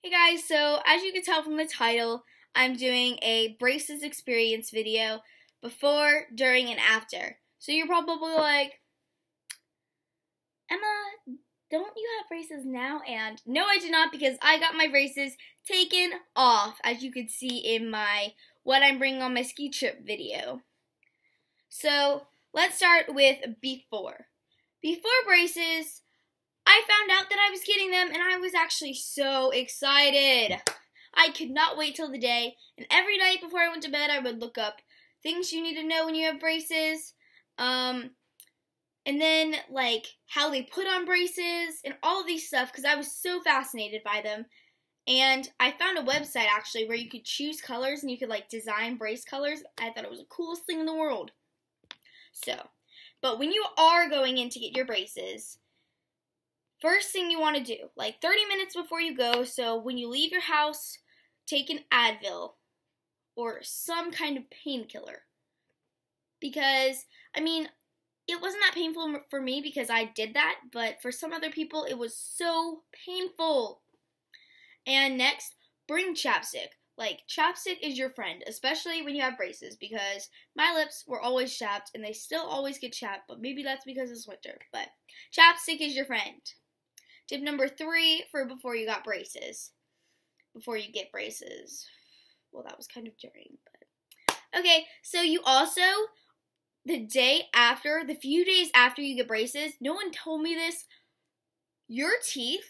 Hey guys, so as you can tell from the title, I'm doing a braces experience video before, during, and after. So you're probably like, Emma, don't you have braces now? And no, I do not, because I got my braces taken off, as you can see in my what I'm bringing on my ski trip video. So let's start with before. Before braces, I found out that I was getting them, and I was actually so excited. I could not wait till the day, and every night before I went to bed, I would look up things you need to know when you have braces, and then, like, how they put on braces, and all of these stuff, because I was so fascinated by them. And I found a website, actually, where you could choose colors, and you could, like, design brace colors. I thought it was the coolest thing in the world. So, but when you are going in to get your braces, first thing you want to do, like 30 minutes before you go, so when you leave your house, take an Advil or some kind of painkiller. Because, I mean, it wasn't that painful for me because I did that, but for some other people, it was so painful. And next, bring chapstick. Like, chapstick is your friend, especially when you have braces, because my lips were always chapped, and they still always get chapped, but maybe that's because it's winter. But chapstick is your friend. Tip number 3 for before you got braces. Before you get braces. Well, that was kind of during, but. Okay, so you also, the few days after you get braces, no one told me this, your teeth,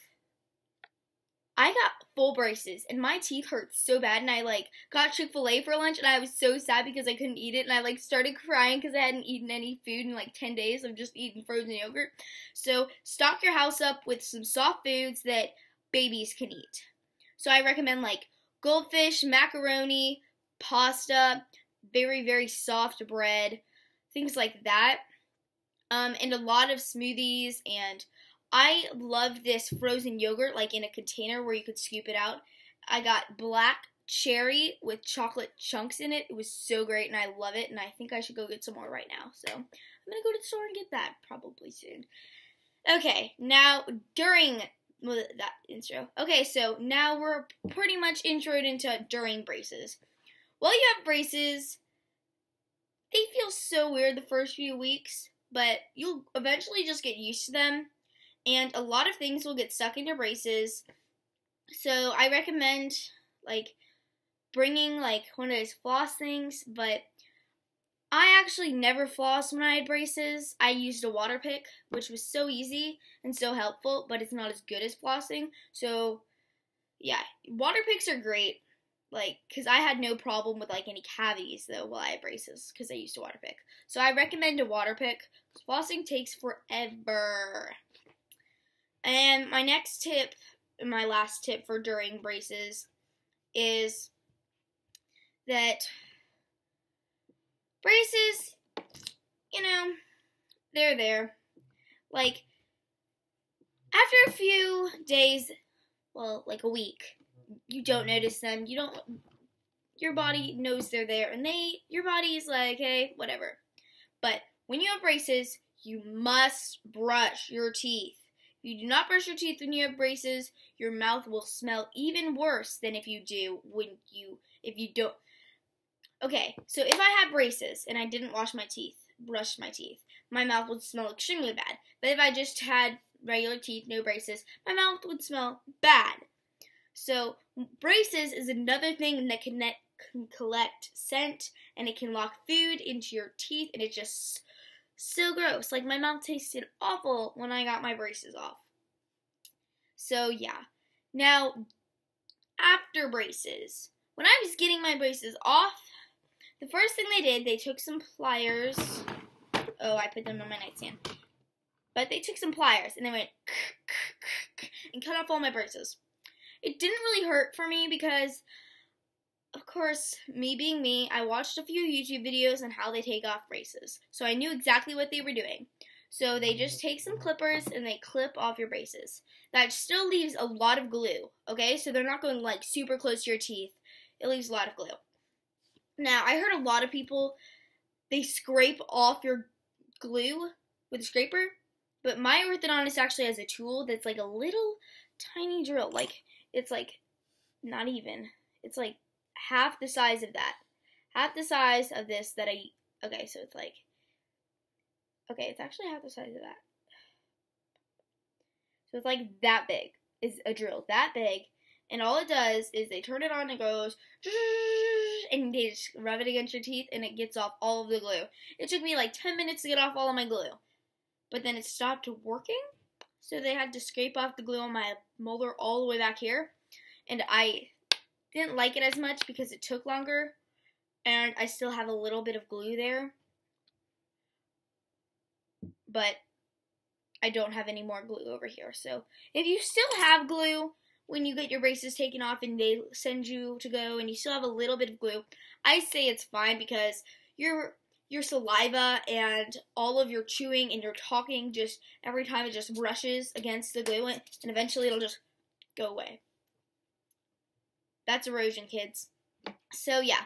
I got full braces, and my teeth hurt so bad, and I, got Chick-fil-A for lunch, and I was so sad because I couldn't eat it, and I, started crying because I hadn't eaten any food in, 10 days of just eating frozen yogurt. So, stock your house up with some soft foods that babies can eat. So, I recommend, goldfish, macaroni, pasta, very, very soft bread, things like that, and a lot of smoothies, and I love this frozen yogurt, in a container where you could scoop it out. I got black cherry with chocolate chunks in it. It was so great, and I love it, and I think I should go get some more right now. So, I'm going to go to the store and get that probably soon. Okay, now, during that intro. Okay, so now we're pretty much introed into during braces. While you have braces, they feel so weird the first few weeks, but you'll eventually just get used to them. And a lot of things will get stuck in your braces. So I recommend, bringing, one of those floss things. But I actually never flossed when I had braces. I used a water pick, which was so easy and so helpful. But it's not as good as flossing. So, yeah, water picks are great. Because I had no problem with, any cavities, though, while I had braces. Because I used a water pick. So I recommend a water pick. Because flossing takes forever. And my next tip, my last tip for during braces, is that braces, they're there. After a few days, well, a week, you don't notice them. Your body knows they're there, and your body is like, hey, whatever. But when you have braces, you must brush your teeth. If you do not brush your teeth when you have braces, your mouth will smell even worse than if you don't. Okay, so if I had braces and I didn't brush my teeth, my mouth would smell extremely bad. But if I just had regular teeth, no braces, my mouth would smell bad. So braces is another thing that can collect scent, and it can lock food into your teeth, and it's just so gross. My mouth tasted awful when I got my braces off. So, yeah. Now, after braces, when I was getting my braces off, the first thing they did, they took some pliers. Oh, I put them on my nightstand. But they took some pliers, and they went and cut off all my braces. It didn't really hurt for me because, of course, me being me, I watched a few YouTube videos on how they take off braces. So I knew exactly what they were doing. So they just take some clippers and they clip off your braces. That still leaves a lot of glue, okay? So they're not going, super close to your teeth. It leaves a lot of glue. Now, I heard a lot of people, they scrape off your glue with a scraper. But my orthodontist actually has a tool that's a little tiny drill. It's not even. It's like half the size of that. Half the size of this that okay, so it's like, okay, it's actually half the size of that. So it's like that big is a drill, that big. And all it does is they turn it on and it goes, and they just rub it against your teeth and it gets off all of the glue. It took me like 10 minutes to get off all of my glue. But then it stopped working. So they had to scrape off the glue on my molar all the way back here. And I didn't like it as much because it took longer. And I still have a little bit of glue there. But I don't have any more glue over here. So if you still have glue when you get your braces taken off and they send you to go and you still have a little bit of glue, I say it's fine because your saliva and all of your chewing and your talking, just every time it just brushes against the glue and eventually it'll just go away. That's erosion, kids. So yeah.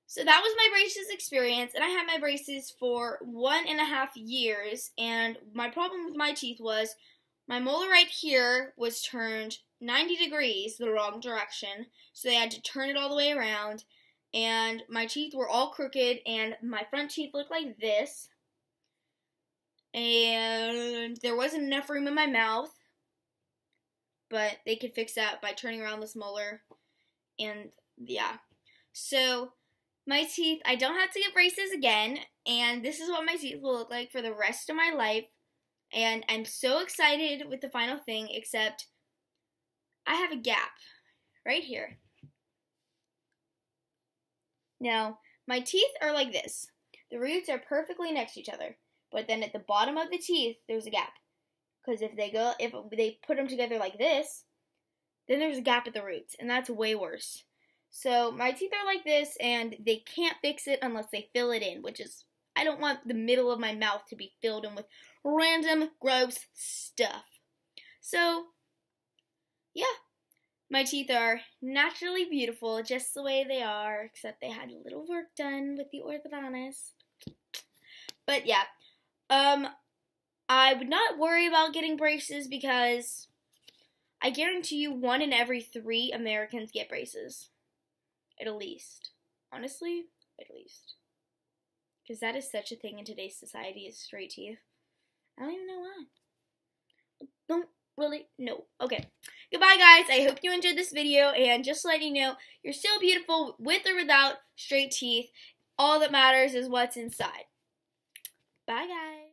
So that was my braces experience, and I had my braces for 1.5 years, and my problem with my teeth was my molar right here was turned 90 degrees the wrong direction, so they had to turn it all the way around, and my teeth were all crooked, and my front teeth looked like this, and there wasn't enough room in my mouth, but they could fix that by turning around this molar, and yeah. So my teeth, I don't have to get braces again, and this is what my teeth will look like for the rest of my life, and I'm so excited with the final thing, except I have a gap right here. Now, my teeth are like this. The roots are perfectly next to each other, but then at the bottom of the teeth, there's a gap, because if they put them together like this, then there's a gap at the roots, and that's way worse. So my teeth are like this, and they can't fix it unless they fill it in, which is, I don't want the middle of my mouth to be filled in with random, gross stuff. So, yeah, my teeth are naturally beautiful, just the way they are, except they had a little work done with the orthodontist. But yeah, I would not worry about getting braces because I guarantee you 1 in every 3 Americans get braces. At least. Honestly, at least. Because that is such a thing in today's society is straight teeth. I don't even know why. I don't really know. Okay. Goodbye, guys. I hope you enjoyed this video. And just to let you know, you're still beautiful with or without straight teeth. All that matters is what's inside. Bye, guys.